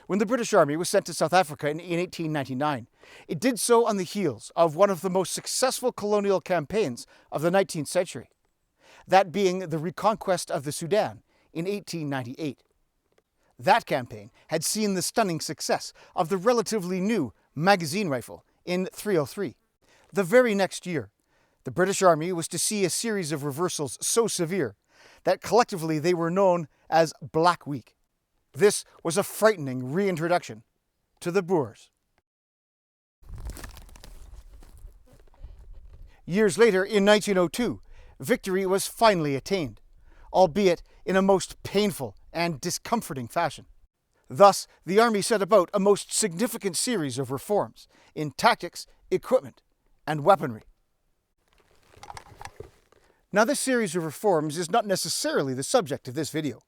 when the British Army was sent to South Africa in 1899. It did so on the heels of one of the most successful colonial campaigns of the 19th century, that being the reconquest of the Sudan in 1898. That campaign had seen the stunning success of the relatively new magazine rifle in 303. The very next year, the British Army was to see a series of reversals so severe that collectively they were known as Black Week. This was a frightening reintroduction to the Boers. Years later, in 1902, victory was finally attained, albeit in a most painful and discomforting fashion. Thus, the Army set about a most significant series of reforms in tactics, equipment, and weaponry. Now, this series of reforms is not necessarily the subject of this video,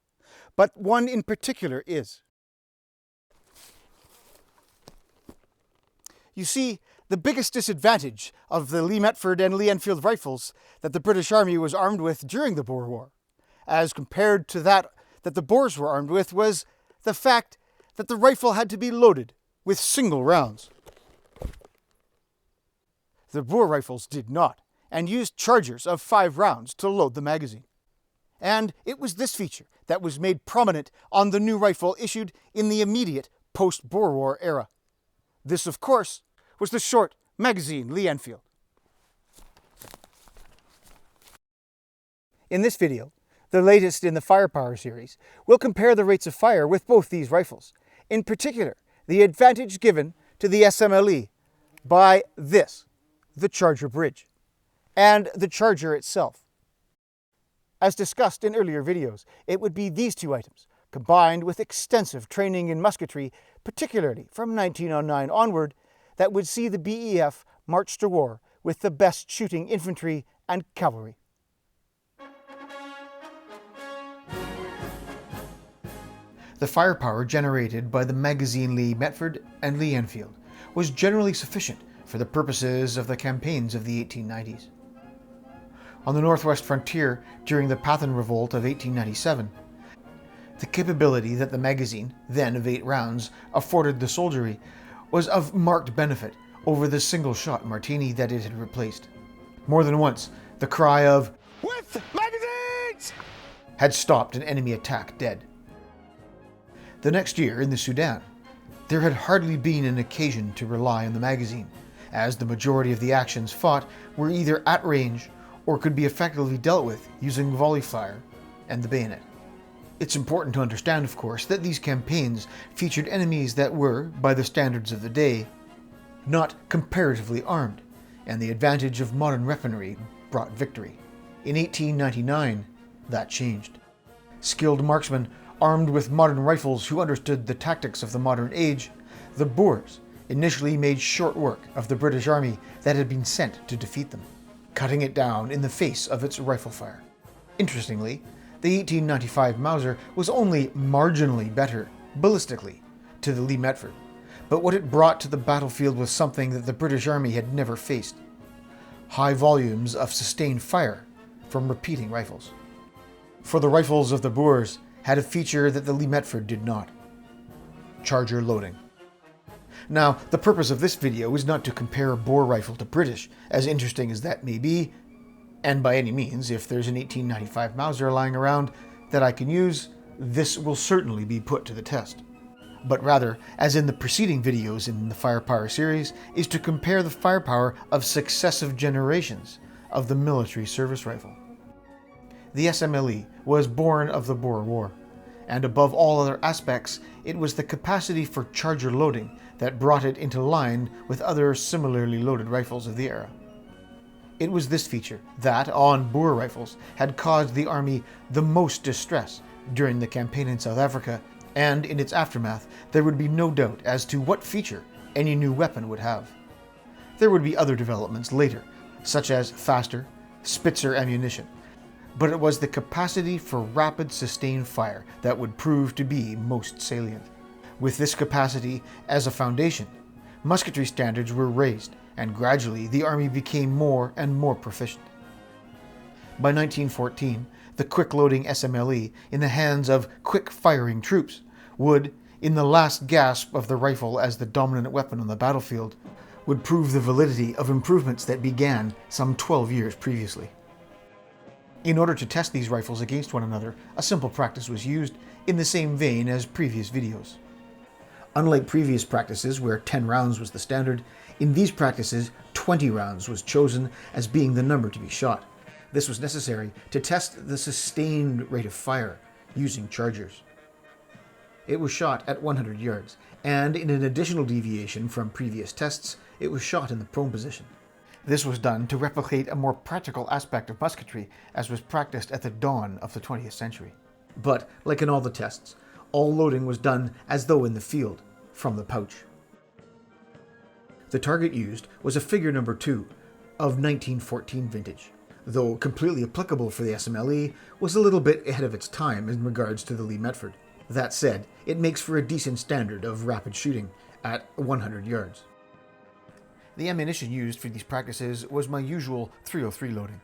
but one in particular is. You see, the biggest disadvantage of the Lee-Metford and Lee-Enfield rifles that the British Army was armed with during the Boer War, as compared to that the Boers were armed with, was the fact that the rifle had to be loaded with single rounds. The Boer rifles did not, and used chargers of 5 rounds to load the magazine. And it was this feature that was made prominent on the new rifle issued in the immediate post-Boer War era. This, of course, was the short magazine Lee-Enfield. In this video, the latest in the firepower series, we'll compare the rates of fire with both these rifles, in particular the advantage given to the SMLE by this, the Charger Bridge, and the Charger itself. As discussed in earlier videos, it would be these two items, combined with extensive training in musketry, particularly from 1909 onward, that would see the BEF march to war with the best shooting infantry and cavalry. The firepower generated by the magazine Lee-Metford and Lee-Enfield was generally sufficient for the purposes of the campaigns of the 1890s. On the northwest frontier during the Pathan Revolt of 1897, the capability that the magazine, then of 8 rounds, afforded the soldiery was of marked benefit over the single-shot Martini that it had replaced. More than once, the cry of "With magazines!" had stopped an enemy attack dead. The next year, in the Sudan, there had hardly been an occasion to rely on the magazine, as the majority of the actions fought were either at range or could be effectively dealt with using volley fire and the bayonet. It's important to understand, of course, that these campaigns featured enemies that were, by the standards of the day, not comparatively armed, and the advantage of modern weaponry brought victory. In 1899, that changed. Skilled marksmen armed with modern rifles who understood the tactics of the modern age, the Boers initially made short work of the British Army that had been sent to defeat them, cutting it down in the face of its rifle fire. Interestingly, the 1895 Mauser was only marginally better, ballistically, to the Lee-Metford, but what it brought to the battlefield was something that the British Army had never faced: high volumes of sustained fire from repeating rifles. For the rifles of the Boers had a feature that the Lee-Metford did not: charger loading. Now, the purpose of this video is not to compare a Boer rifle to British, as interesting as that may be, and by any means, if there's an 1895 Mauser lying around that I can use, this will certainly be put to the test. But rather, as in the preceding videos in the firepower series, is to compare the firepower of successive generations of the military service rifle. The SMLE was born of the Boer War, and above all other aspects, it was the capacity for charger loading that brought it into line with other similarly loaded rifles of the era. It was this feature that, on Boer rifles, had caused the Army the most distress during the campaign in South Africa, and in its aftermath, there would be no doubt as to what feature any new weapon would have. There would be other developments later, such as faster, Spitzer ammunition, but it was the capacity for rapid sustained fire that would prove to be most salient. With this capacity as a foundation, musketry standards were raised, and gradually the Army became more and more proficient. By 1914, the quick-loading SMLE in the hands of quick-firing troops would, in the last gasp of the rifle as the dominant weapon on the battlefield, would prove the validity of improvements that began some 12 years previously. In order to test these rifles against one another, a simple practice was used in the same vein as previous videos. Unlike previous practices where 10 rounds was the standard, in these practices 20 rounds was chosen as being the number to be shot. This was necessary to test the sustained rate of fire using chargers. It was shot at 100 yards, and in an additional deviation from previous tests, it was shot in the prone position. This was done to replicate a more practical aspect of musketry as was practiced at the dawn of the 20th century. But, like in all the tests, all loading was done as though in the field, from the pouch. The target used was a figure number 2 of 1914 vintage. Though completely applicable for the SMLE, was a little bit ahead of its time in regards to the Lee-Metford. That said, it makes for a decent standard of rapid shooting at 100 yards. The ammunition used for these practices was my usual .303 loading.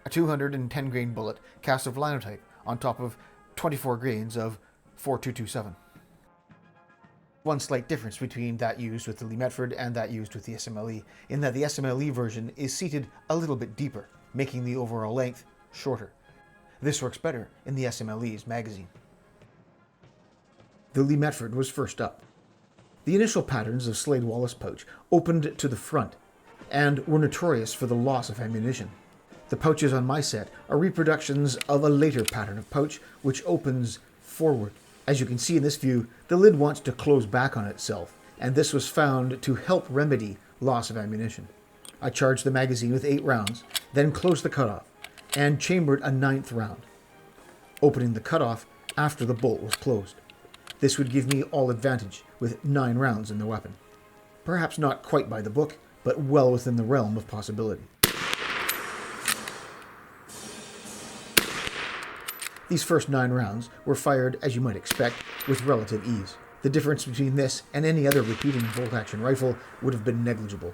A 210 grain bullet cast of linotype on top of 24 grains of .4227. One slight difference between that used with the Lee-Metford and that used with the SMLE, in that the SMLE version is seated a little bit deeper, making the overall length shorter. This works better in the SMLE's magazine. The Lee-Metford was first up. The initial patterns of Slade Wallace pouch opened to the front, and were notorious for the loss of ammunition. The pouches on my set are reproductions of a later pattern of pouch which opens forward. As you can see in this view, the lid wants to close back on itself, and this was found to help remedy loss of ammunition. I charged the magazine with 8 rounds, then closed the cutoff, and chambered a 9th round, opening the cutoff after the bolt was closed. This would give me all advantage with 9 rounds in the weapon. Perhaps not quite by the book, but well within the realm of possibility. These first 9 rounds were fired, as you might expect, with relative ease. The difference between this and any other repeating bolt-action rifle would have been negligible.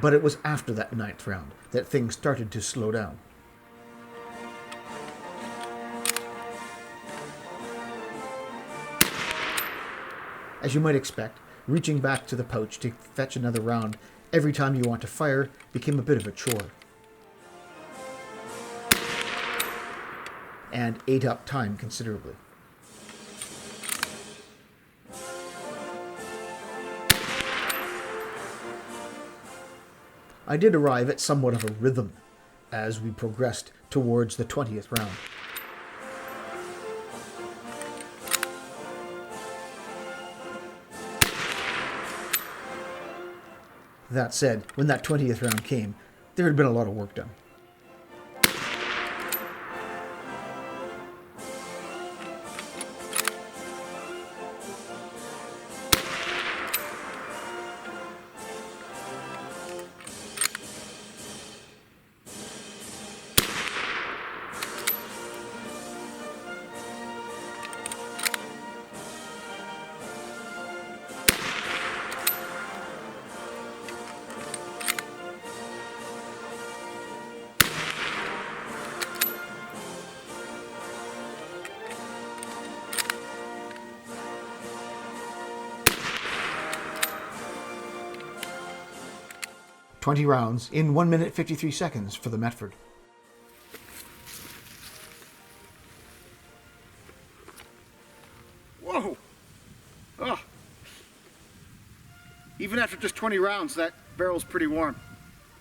But it was after that 9th round that things started to slow down. As you might expect, reaching back to the pouch to fetch another round every time you want to fire became a bit of a chore, and ate up time considerably. I did arrive at somewhat of a rhythm as we progressed towards the 20th round. That said, when that 20th round came, there had been a lot of work done. "20 rounds in 1 minute 53 seconds for the Metford." Whoa! Oh. Even after just 20 rounds, that barrel's pretty warm.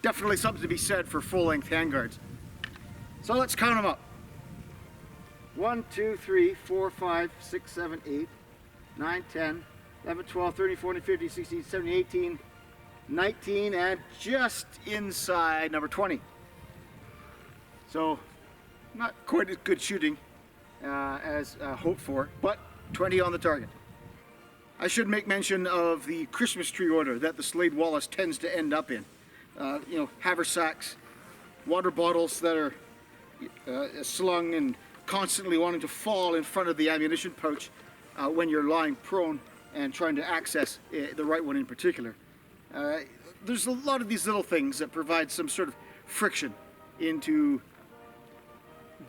Definitely something to be said for full-length handguards. So let's count them up. 1, 2, 3, 4, 5, 6, 7, 8, 9, 10, 11, 12, 13, 14, 15, 16, 17, 18, 19, and just inside number 20. So, not quite as good shooting as hoped for, but 20 on the target. I should make mention of the Christmas tree order that the Slade Wallace tends to end up in. Haversacks, water bottles that are slung and constantly wanting to fall in front of the ammunition pouch when you're lying prone. and trying to access the right one in particular. There's a lot of these little things that provide some sort of friction into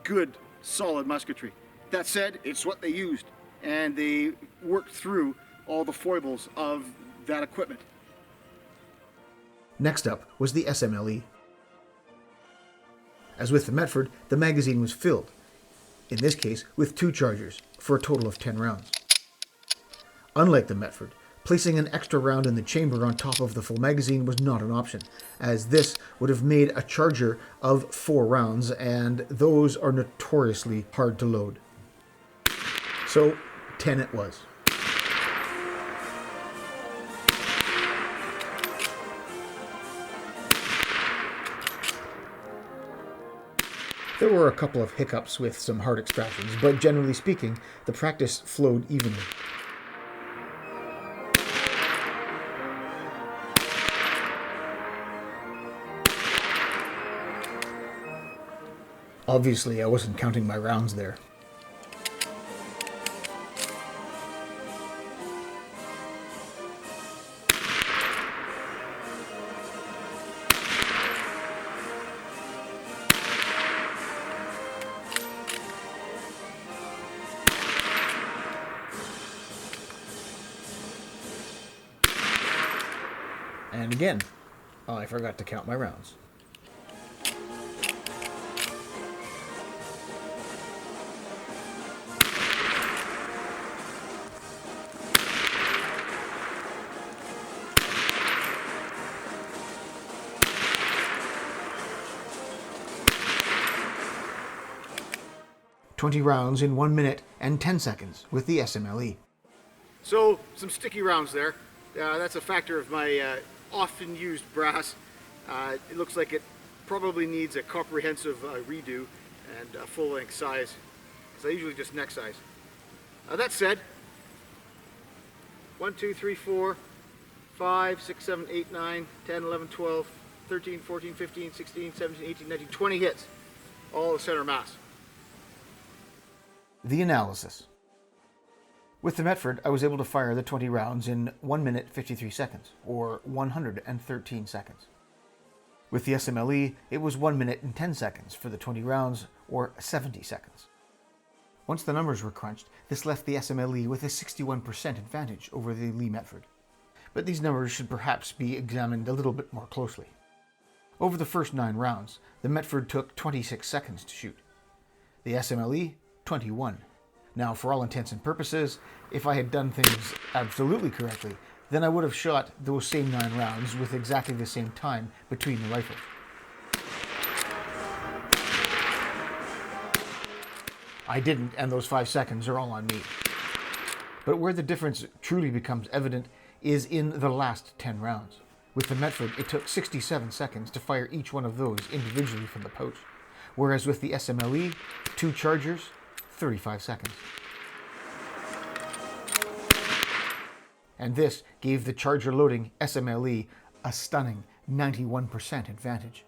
good, solid musketry. That said, it's what they used, and they worked through all the foibles of that equipment. Next up was the SMLE. As with the Metford, the magazine was filled, in this case with 2 chargers, for a total of 10 rounds. Unlike the Metford, placing an extra round in the chamber on top of the full magazine was not an option, as this would have made a charger of 4 rounds, and those are notoriously hard to load. So, 10 it was. There were a couple of hiccups with some hard extractions, but generally speaking, the practice flowed evenly. Obviously, I wasn't counting my rounds there. And again, I forgot to count my rounds. "20 rounds in 1 minute and 10 seconds with the SMLE. So, some sticky rounds there. That's a factor of my often used brass. It looks like it probably needs a comprehensive redo and full length size, because I usually just neck size. That said, 1, 2, 3, 4, 5, 6, 7, 8, 9, 10, 11, 12, 13, 14, 15, 16, 17, 18, 19, 20 hits, all at center mass. The analysis. With the Metford, I was able to fire the 20 rounds in 1 minute 53 seconds, or 113 seconds. With the SMLE, it was 1 minute and 10 seconds for the 20 rounds, or 70 seconds. Once the numbers were crunched, this left the SMLE with a 61% advantage over the Lee-Metford. But these numbers should perhaps be examined a little bit more closely. Over the first 9 rounds, the Metford took 26 seconds to shoot. The SMLE, 21. Now, for all intents and purposes, if I had done things absolutely correctly, then I would have shot those same 9 rounds with exactly the same time between the rifles. I didn't, and those 5 seconds are all on me. But where the difference truly becomes evident is in the last 10 rounds. With the Metford, it took 67 seconds to fire each one of those individually from the pouch, whereas with the SMLE, 2 chargers, 35 seconds. And this gave the charger loading SMLE a stunning 91% advantage.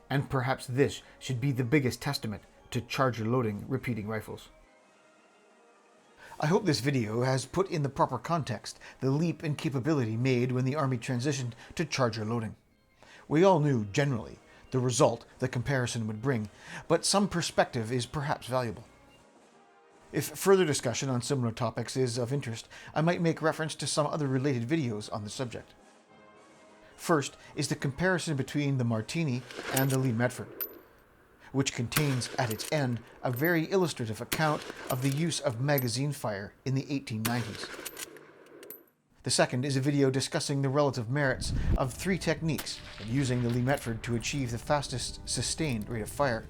And perhaps this should be the biggest testament to charger loading repeating rifles. I hope this video has put in the proper context the leap in capability made when the Army transitioned to charger loading. We all knew, generally, the result the comparison would bring, but some perspective is perhaps valuable. If further discussion on similar topics is of interest, I might make reference to some other related videos on the subject. First is the comparison between the Martini and the Lee-Metford, which contains at its end a very illustrative account of the use of magazine fire in the 1890s. The second is a video discussing the relative merits of 3 techniques of using the Lee-Metford to achieve the fastest sustained rate of fire.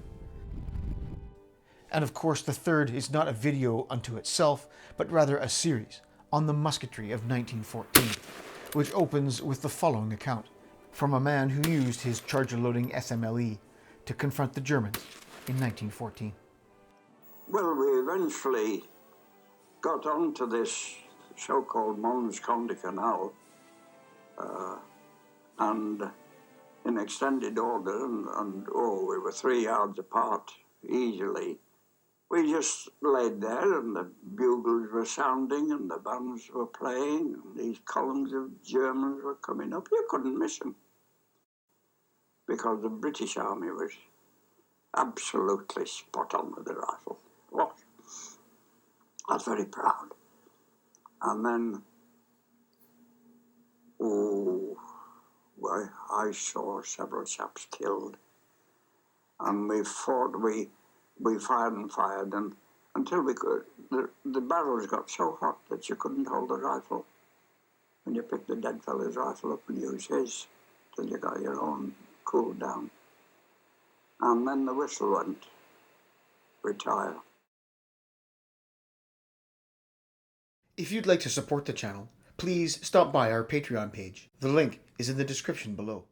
And of course, the third is not a video unto itself, but rather a series on the musketry of 1914, which opens with the following account from a man who used his charger-loading SMLE to confront the Germans in 1914. Well, we eventually got onto this so-called Mons Conde Canal, and in extended order, and we were 3 yards apart easily. we just laid there, and the bugles were sounding, and the bands were playing, and these columns of Germans were coming up. You couldn't miss them, because the British Army was absolutely spot on with the rifle. What? I was very proud. And then, well, I saw several chaps killed, and we fought. We fired and fired, and until we could. The barrels got so hot that you couldn't hold the rifle. And you picked the dead fellow's rifle up and use his till you got your own cooled down. And then the whistle went, retire. If you'd like to support the channel, please stop by our Patreon page. The link is in the description below.